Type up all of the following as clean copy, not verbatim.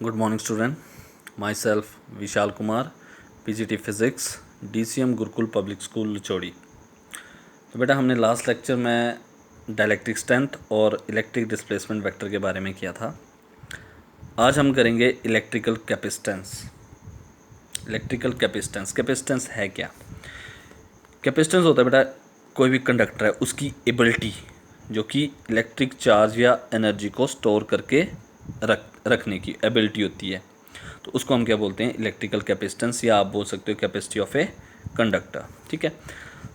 Good morning student, myself Vishal Kumar, PGT physics, DCM Gurukul public school Lichauri. तो बेटा हमने last lecture में डाइलेक्ट्रिक स्ट्रेंथ और इलेक्ट्रिक डिस्प्लेसमेंट वेक्टर के बारे में किया था। आज हम करेंगे electrical capacitance. Electrical capacitance, capacitance है क्या? कैपेसिटेंस होता है बेटा कोई भी कंडक्टर है उसकी एबिलिटी जो कि इलेक्ट्रिक चार्ज या एनर्जी को स्टोर करके रखने की एबिलिटी होती है। तो उसको हम क्या बोलते हैं? इलेक्ट्रिकल कैपेसिटेंस, या आप बोल सकते हो कैपेसिटी ऑफ ए कंडक्टर। ठीक है,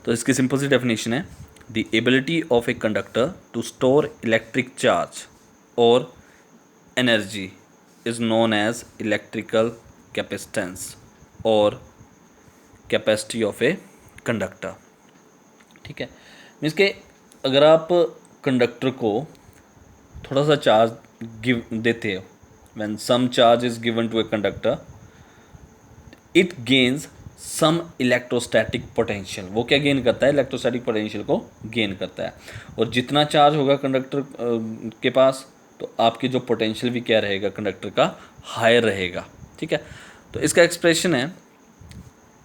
तो इसकी सिंपल सी डेफिनेशन है the ability of a conductor to store electric charge और energy is known as electrical capacitance और कैपेसिटी ऑफ ए कंडक्टर। ठीक है, मीन्स के अगर आप कंडक्टर को थोड़ा सा चार्ज गिव देते हो, when some charge is given to a conductor, it gains some electrostatic potential. वो क्या गेन करता है? इलेक्ट्रोस्टैटिक पोटेंशियल को गेन करता है। और जितना चार्ज होगा कंडक्टर के पास, तो आपकी जो पोटेंशियल भी क्या रहेगा कंडक्टर का? हायर रहेगा। ठीक है, तो इसका एक्सप्रेशन है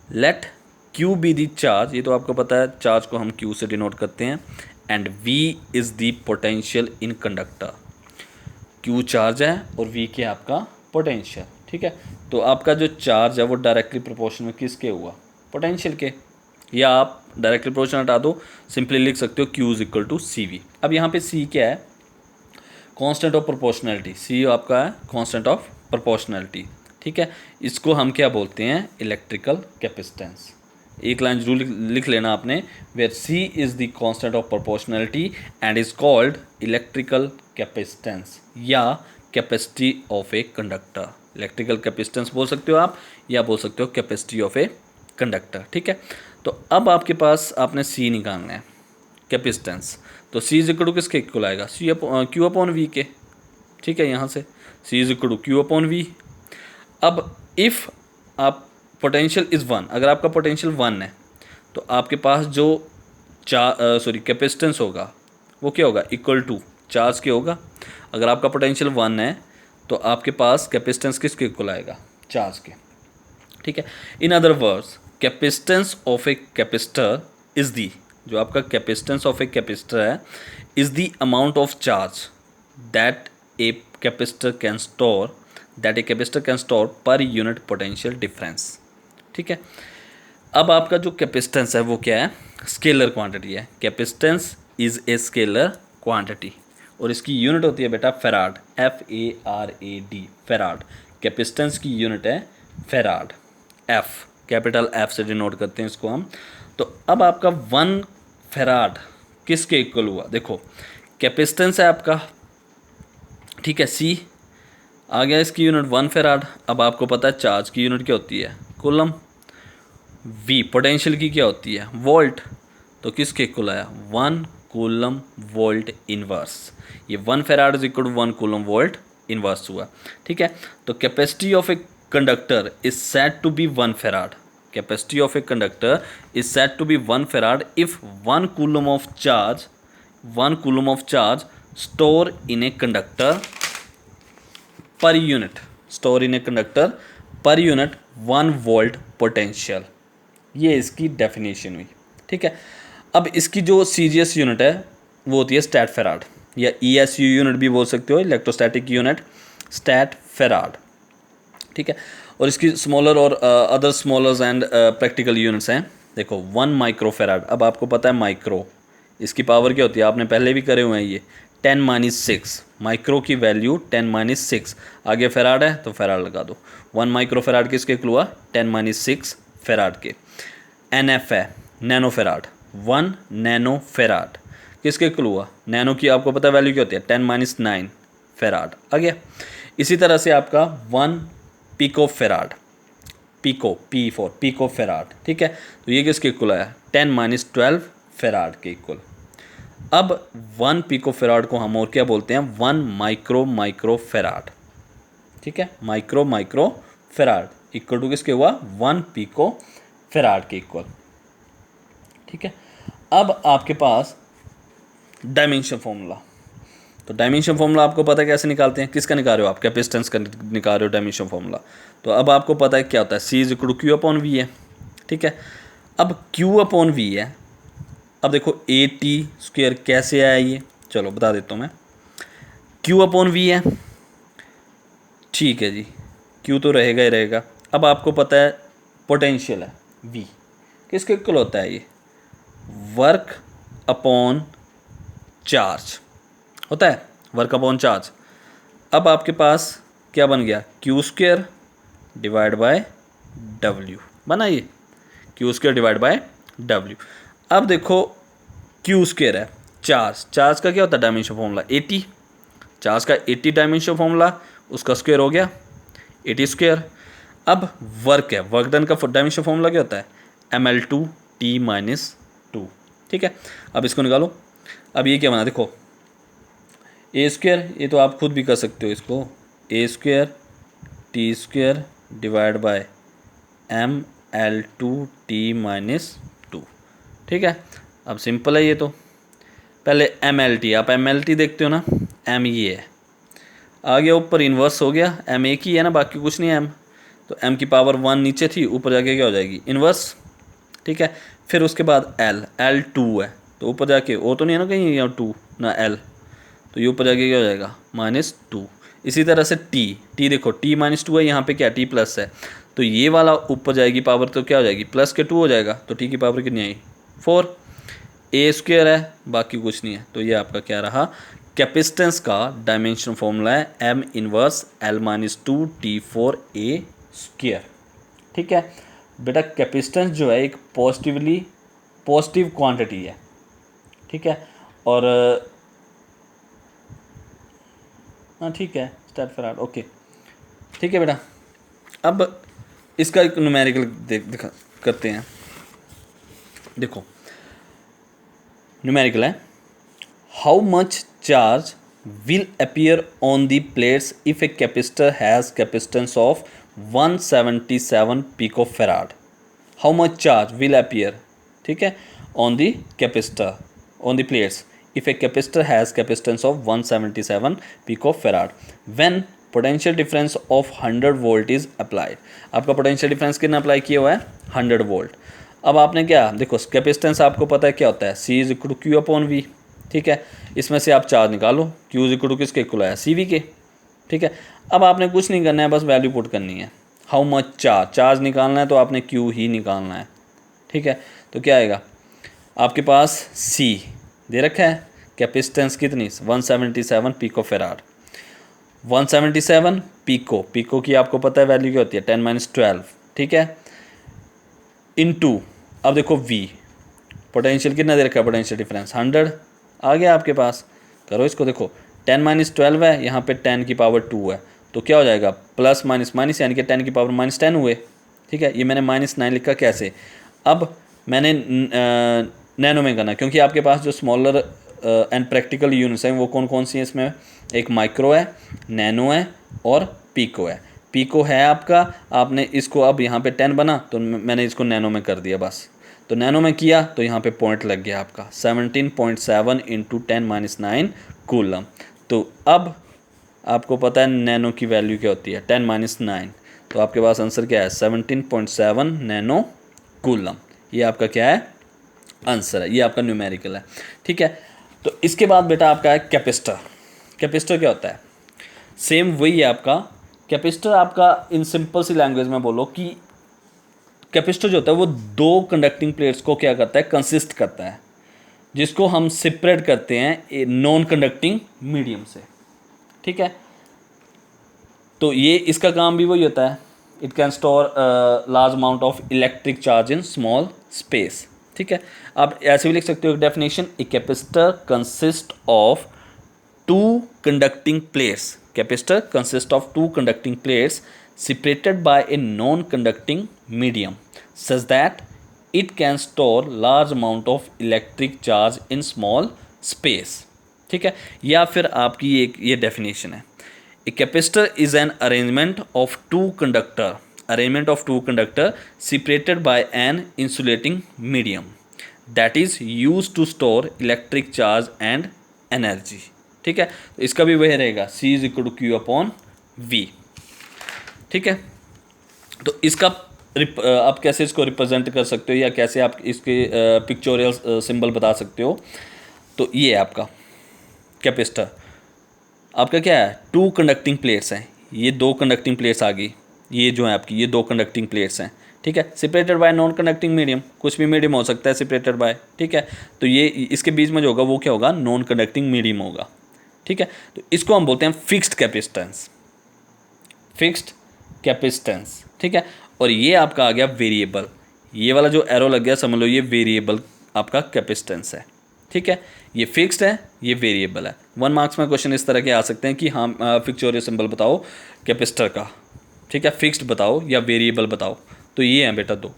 let Q be the charge. ये तो आपको पता है, चार्ज को हम Q से डिनोट करते हैं। And V is the potential in conductor. Q charge है और V क्या आपका पोटेंशियल। ठीक है, तो आपका जो चार्ज है वो डायरेक्टली प्रोपोर्शन में किसके हुआ? पोटेंशियल के। या आप डायरेक्टली प्रोपोर्शन हटा दो, सिंपली लिख सकते हो Q is equal to CV। अब यहाँ पे C क्या है? Constant of proportionality. C आपका है कांस्टेंट ऑफ प्रोपोर्शनैलिटी। ठीक है, इसको हम क्या बोलते हैं? Electrical capacitance. एक लाइन जरूर लिख लेना आपने, where C is the constant of proportionality and is called electrical capacitance या capacity of a conductor. Electrical capacitance बोल सकते हो आप, या बोल सकते हो कैपेसिटी ऑफ ए कंडक्टर। ठीक है, तो अब आपके पास आपने C निकालना है, कैपेसिटेंस। तो C इज इक्वल टू किसके इक्वल आएगा? Q अपॉन V के। ठीक है, यहाँ से C is equal to Q upon V। अब इफ़ आप पोटेंशियल इज़ 1, अगर आपका पोटेंशियल 1 है तो आपके पास जो कैपेसिटेंस होगा वो क्या होगा? इक्वल टू चार्ज के होगा। अगर आपका पोटेंशियल 1 है तो आपके पास कैपेसिटेंस किसके इक्वल आएगा? चार्ज के। ठीक है, in other words capacitance of a capacitor is the, जो आपका कैपेसिटेंस ऑफ ए कैपेसिटर है, is the amount of charge that a capacitor can store per unit potential difference. ठीक है, अब आपका जो कैपेसिटेंस है वो क्या है? स्केलर क्वांटिटी है। Capacitance is a scalar quantity और इसकी यूनिट होती है बेटा फेराड, FARAD, फेराड। कैपेसिटेंस की यूनिट है फेराड। F, कैपिटल F से डिनोट करते हैं इसको हम। तो अब आपका 1 फेराड किसके इक्वल हुआ? देखो कैपेसिटेंस है आपका, ठीक है, C आ गया, इसकी यूनिट 1 फेराड। अब आपको पता है चार्ज की यूनिट क्या होती है? कूलम। V पोटेंशियल की क्या होती है? वोल्ट। तो किसके इक्वल आया? 1 कूलम वोल्ट इनवर्स। ये 1 farad is equal to 1 coulomb volt inverse हुआ। ठीक है, तो capacity of a conductor is said to be 1 farad. Capacity of a conductor is said to be 1 farad if 1 coulomb of charge store in a conductor per unit, store in a conductor per unit 1 volt potential. ये इसकी definition हुई। ठीक है, अब इसकी जो CGS unit है वो होती है स्टैट फेराड, या ESU यूनिट भी बोल सकते हो, इलेक्ट्रोस्टैटिक यूनिट, स्टैट फेराड। ठीक है, और इसकी स्मॉलर और other smaller and practical units हैं। देखो 1 माइक्रो फेराड। अब आपको पता है माइक्रो, इसकी पावर क्या होती है? आपने पहले भी करे हुए हैं ये, 10-6। माइक्रो की वैल्यू 10-6। आगे फेराड है तो फेराड लगा दो। 1 माइक्रो फेराड किसके इक्वल हुआ? 10-6 फेराड के। NF है नैनो फेराड, 1 नैनो फेराड किसके इक्वल हुआ? नैनो की आपको पता है वैल्यू क्या होती है? 10-9 फेराड। आ गया। इसी तरह से आपका 1 picofarad, pico P for picofarad. ठीक है, तो ये किसके इक्वल आया? 10-12 फेराड के इक्वल। अब 1 पिको फेराड को हम और क्या बोलते हैं? 1 माइक्रो फेराड। ठीक है, माइक्रो फेराड इक्वल टू किसके हुआ? 1 पिको फेराड के इक्वल। ठीक है, अब आपके पास डायमेंशन फॉर्मूला। तो डायमेंशन फॉर्मूला आपको पता है कैसे निकालते हैं, किसका निकाल रहे हो आप, कैपेसिटेंस का निकाल रहे हो डायमेंशन फॉर्मूला। तो अब आपको पता है क्या होता है, C is equal to Q upon V है, ठीक है। अब Q अपॉन वी है, अब देखो AT² कैसे आया ये, चलो बता देता हूँ मैं। Q अपॉन वी है, ठीक है जी, Q तो रहेगा ही रहेगा। अब आपको पता है पोटेंशियल है V, किसके इक्वल होता है ये, वर्क अपॉन चार्ज होता है, वर्क अपॉन चार्ज। अब आपके पास क्या बन गया, Q² डिवाइड बाय W बना ये, Q² डिवाइड बाय W। अब देखो Q² है चार्ज, चार्ज का क्या होता है डायमेंशन फॉर्मूला 80, चार्ज का 80 डायमेंशन फॉर्मूला, उसका स्क्वायर हो गया 80²। अब वर्क है, वर्क डन का डायमेंशन फॉर्मूला क्या होता है, ml2t-2, ठीक है। अब इसको निकालो, अब ये क्या बना देखो A², ये तो आप खुद भी कर सकते हो इसको, A² t² divide by ml2t-2, ठीक है। अब सिंपल है ये तो, पहले mlt, आप mlt देखते हो ना, m ये है, आ गया ऊपर इन्वर्स हो गया, m एक ही है ना, बाकी कुछ नहीं है m, तो m की पावर 1 नीचे थी, ऊपर जाके क्या हो जाएगी इन्वर्स, ठीक है। फिर उसके बाद l 2 है, तो ऊपर जाके वो तो नहीं है ना कहीं यहाँ 2 ना l, तो ये ऊपर जाके क्या हो जाएगा -2। इसी तरह से t देखो t-2 है, यहाँ पे क्या t प्लस है, तो ये वाला ऊपर जाएगी पावर, तो क्या हो जाएगी प्लस के 2 हो जाएगा, तो t की पावर कितनी आई 4। A² है, बाकी कुछ नहीं है, तो ये आपका क्या रहा, कैपेसिटेंस का डायमेंशन फॉर्मूला है m इनवर्स l-2t4A², ठीक है। बेटा कैपेसिटेंस जो है एक पॉजिटिव क्वांटिटी है, ठीक है। और हाँ ठीक है, स्टेप फराड, ओके, ठीक है बेटा। अब इसका एक न्यूमेरिकल दिखा करते हैं, देखो न्यूमेरिकल है, how much charge will appear on the plates if a capacitor has capacitance of 177 picofarad, how much charge will appear, ठीक है, on the capacitor on the plates if a capacitor has capacitance of 177 picofarad when potential difference of 100 volt is applied। आपका potential difference कितना apply किया हुआ है 100 volt. अब आपने क्या देखो, कैपेसिटेंस आपको पता है क्या होता है, C is equal to Q upon V, ठीक है। इसमें से आप चार्ज निकालो, Q इज इक्वल टू किसके इक्वल है CV के, ठीक है। अब आपने कुछ नहीं करना है, बस वैल्यू पुट करनी है, हाउ मच चार्ज निकालना है, तो आपने Q ही निकालना है, ठीक है। तो क्या आएगा आपके पास, C दे रखा है, कैपेसिटेंस कितनी 177 पिकोफेराड, 177 पिको की आपको पता है वैल्यू क्या होती है 10-12, ठीक है, इनटू अब देखो V पोटेंशियल कितना दे रखा है, पोटेंशियल डिफरेंस 100 आ गया आपके पास, करो इसको, देखो 10-12 है, यहाँ पे 10 की पावर 2 है, तो क्या हो जाएगा प्लस माइनस माइनस, यानी कि 10 की पावर -10 हुए, ठीक है। ये मैंने -9 लिखा कैसे, अब मैंने नैनो में करना, क्योंकि आपके पास जो स्मॉलर एंड प्रैक्टिकल यूनिट्स हैं वो कौन कौन सी हैं इसमें, एक माइक्रो है, नैनो है और पीको है। पीको है आपका, आपने इसको अब यहाँ पे 10 बना तो मैंने इसको नैनो में कर दिया बस, तो नैनो में किया तो यहाँ पे पॉइंट लग गया आपका 17.7 × 10-9 कूलम। तो अब आपको पता है नैनो की वैल्यू क्या होती है 10-9, तो आपके पास आंसर क्या है 17.7 नैनो कूलम, ये आपका क्या है आंसर है, ये आपका न्यूमेरिकल है, ठीक है। तो इसके बाद बेटा आपका है कैपेसिटर। कैपेसिटर क्या होता है, सेम वही है आपका कैपेसिटर, आपका इन सिंपल सी लैंग्वेज में बोलो कि कैपेसिटर जो होता है वो 2 कंडक्टिंग प्लेट्स को क्या करता है कंसिस्ट करता है, जिसको हम सेपरेट करते हैं नॉन कंडक्टिंग मीडियम से, ठीक है। तो ये इसका काम भी वही होता है, it can store large amount of electric charge in small space, ठीक है। आप ऐसे भी लिख सकते हो definition, a capacitor consist of 2 conducting plates, capacitor consist of 2 conducting plates separated by a non-conducting medium such that it can store large amount of electric charge in small space, ठीक है। या फिर आपकी एक ये डेफिनेशन है, a capacitor is an arrangement of two conductor separated by an insulating medium that is used to store electric charge and energy, ठीक है, तो इसका भी वही रहेगा, C is equal to Q upon V। ठीक है, तो इसका आप कैसे इसको रिप्रेजेंट कर सकते हो या कैसे आप इसके पिक्चोरियल सिंबल बता सकते हो। तो ये है आपका कैपेसिटर। आपका क्या है, 2 कंडक्टिंग प्लेट्स हैं, ये 2 कंडक्टिंग प्लेट्स आ गई, ये जो है आपकी ये 2 कंडक्टिंग प्लेट्स हैं। ठीक है, separated by non conducting medium, कुछ भी मीडियम हो सकता है सेपरेटेड बाय। ठीक है, तो ये इसके बीच में जो होगा वो क्या होगा, नॉन कंडक्टिंग मीडियम होगा। ठीक है, तो इसको हम बोलते हैं फिक्स्ड कैपेसिटेंस, फिक्स्ड कैपेसिटेंस। ठीक है, और ये आपका आ गया वेरिएबल, ये वाला जो एरो लग गया समझ लो ये वेरिएबल आपका कैपेसिटेंस है। ठीक है, ये फिक्स्ड है, ये वेरिएबल है। 1 मार्क्स में क्वेश्चन इस तरह के आ सकते हैं कि हाँ पिक्चोरियल सिंबल बताओ कैपेसिटर का। ठीक है, फिक्स्ड बताओ या वेरिएबल बताओ, तो ये हैं बेटा 2।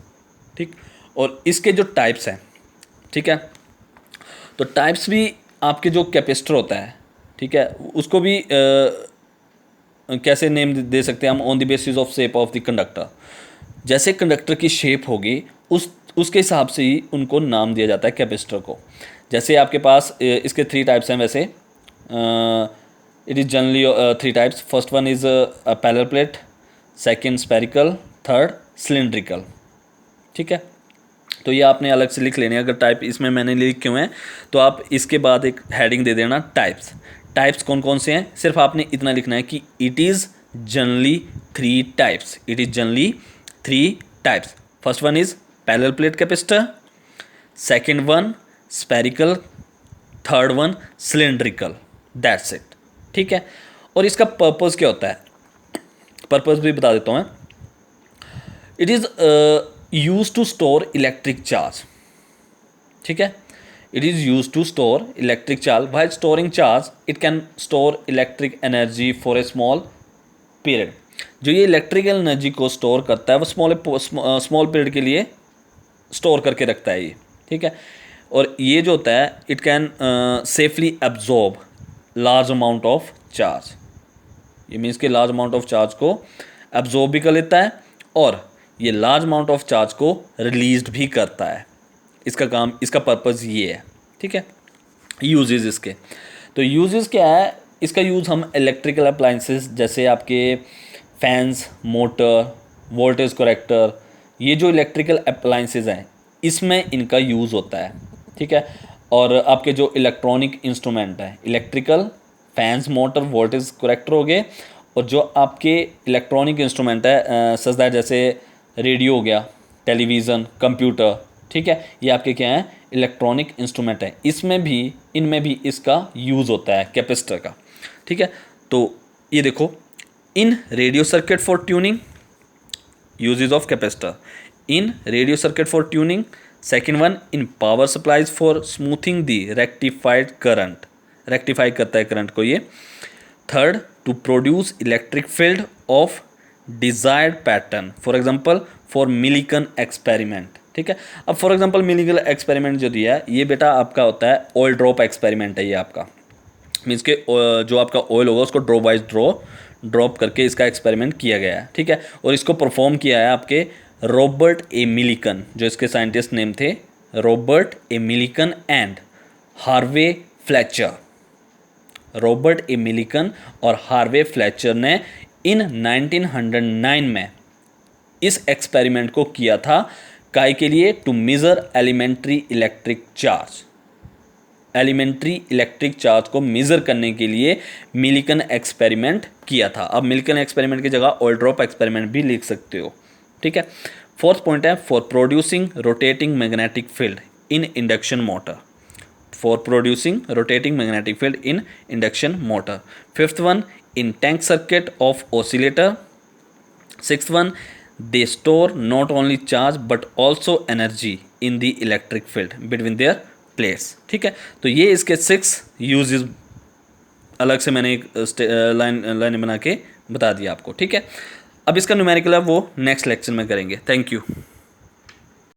ठीक, और इसके जो टाइप्स हैं, ठीक है, तो टाइप्स भी आपके जो कैपेसिटर होता है, ठीक है, उसको भी कैसे नेम दे सकते हैं हम, on the basis of shape of the conductor. जैसे कंडक्टर की शेप होगी उसके हिसाब से ही उनको नाम दिया जाता है कैपेसिटर को। जैसे आपके पास इसके 3 टाइप्स हैं वैसे, it is generally 3 types. First one is parallel plate, second spherical, third cylindrical. ठीक है, तो ये आपने अलग से लिख लेने, अगर टाइप इसमें मैंने लिखे हुए हैं तो आप इसके बाद एक हेडिंग दे देना टाइप्स। टाइप्स कौन कौन से हैं, सिर्फ आपने इतना लिखना है कि it is generally 3 types, it is generally 3 types. First one is parallel plate capacitor, second one spherical, third one cylindrical, that's it. ठीक है, और इसका पर्पस क्या होता है, पर्पस भी बता देता हूँ मैं। It is use to store electric charge. ठीक है, it is use to store electric charge, while storing charge it can store electric energy for a small period. जो ये इलेक्ट्रिकल एनर्जी को स्टोर करता है वो स्मॉल पीरियड के लिए स्टोर करके रखता है ये। ठीक है, और ये जो होता है it can safely absorb large amount of charge, ये मीन्स कि लार्ज अमाउंट ऑफ चार्ज को एब्जॉर्ब भी कर लेता है और ये लार्ज अमाउंट ऑफ चार्ज को रिलीज भी करता है। इसका काम, इसका पर्पज़ ये है। ठीक है, यूजेस इसके, तो यूजेस क्या है, इसका यूज़ हम इलेक्ट्रिकल अप्लाइंसेस जैसे आपके फैंस, मोटर, वोल्टेज करेक्टर, ये जो इलेक्ट्रिकल अप्लाइंसेस हैं इसमें इनका यूज़ होता है। ठीक है, और आपके जो इलेक्ट्रॉनिक इंस्ट्रूमेंट हैं, electrical, fans, motor, voltage character हो गए, और जो आपके इलेक्ट्रॉनिक इंस्ट्रूमेंट है सच दैट जैसे रेडियो हो गया, टेलीविज़न, कंप्यूटर। ठीक है, ये आपके क्या हैं, इलेक्ट्रॉनिक इंस्ट्रूमेंट है, इसमें भी, इनमें भी इसका यूज़ होता है कैपेसिटर का। ठीक है, तो ये देखो, in radio circuit for tuning, uses of capacitor in radio circuit for tuning. Second one, in power supplies for smoothing the rectified current, rectify करता है करंट को ये। Third, to produce electric field of desired pattern, for example for Millikan experiment. ठीक है, अब for example Millikan experiment जो दिया है ये बेटा आपका होता है ऑयल ड्रॉप एक्सपेरिमेंट है। ये आपका मीन्स के जो आपका ऑयल होगा उसको ड्रॉप वाइज ड्रॉप करके इसका एक्सपेरिमेंट किया गया है। ठीक है, और इसको परफॉर्म किया है आपके रॉबर्ट ए मिलिकन, जो इसके साइंटिस्ट नेम थे Robert A Millikan and Harvey Fletcher. Robert A Millikan और हार्वे फ्लेचर ने इन 1909 में इस एक्सपेरिमेंट को किया था, काय के लिए, to measure elementary electric charge. Elementary electric charge को मेजर करने के लिए मिलिकन एक्सपेरिमेंट किया था। अब मिलिकन एक्सपेरिमेंट की जगह ऑयल ड्रॉप एक्सपेरिमेंट भी लिख सकते हो। ठीक है, फोर्थ पॉइंट है for producing rotating magnetic field in induction motor, for producing rotating magnetic field in induction motor. Fifth one, in tank circuit of oscillator. Sixth one, they store not only charge but also energy in the electric field between their plates. ठीक है, तो ये इसके 6 uses अलग से मैंने एक line बना के बता दिया आपको। ठीक है, अब इसका न्यूमेरिकल है वो नेक्स्ट लेक्चर में करेंगे। Thank you.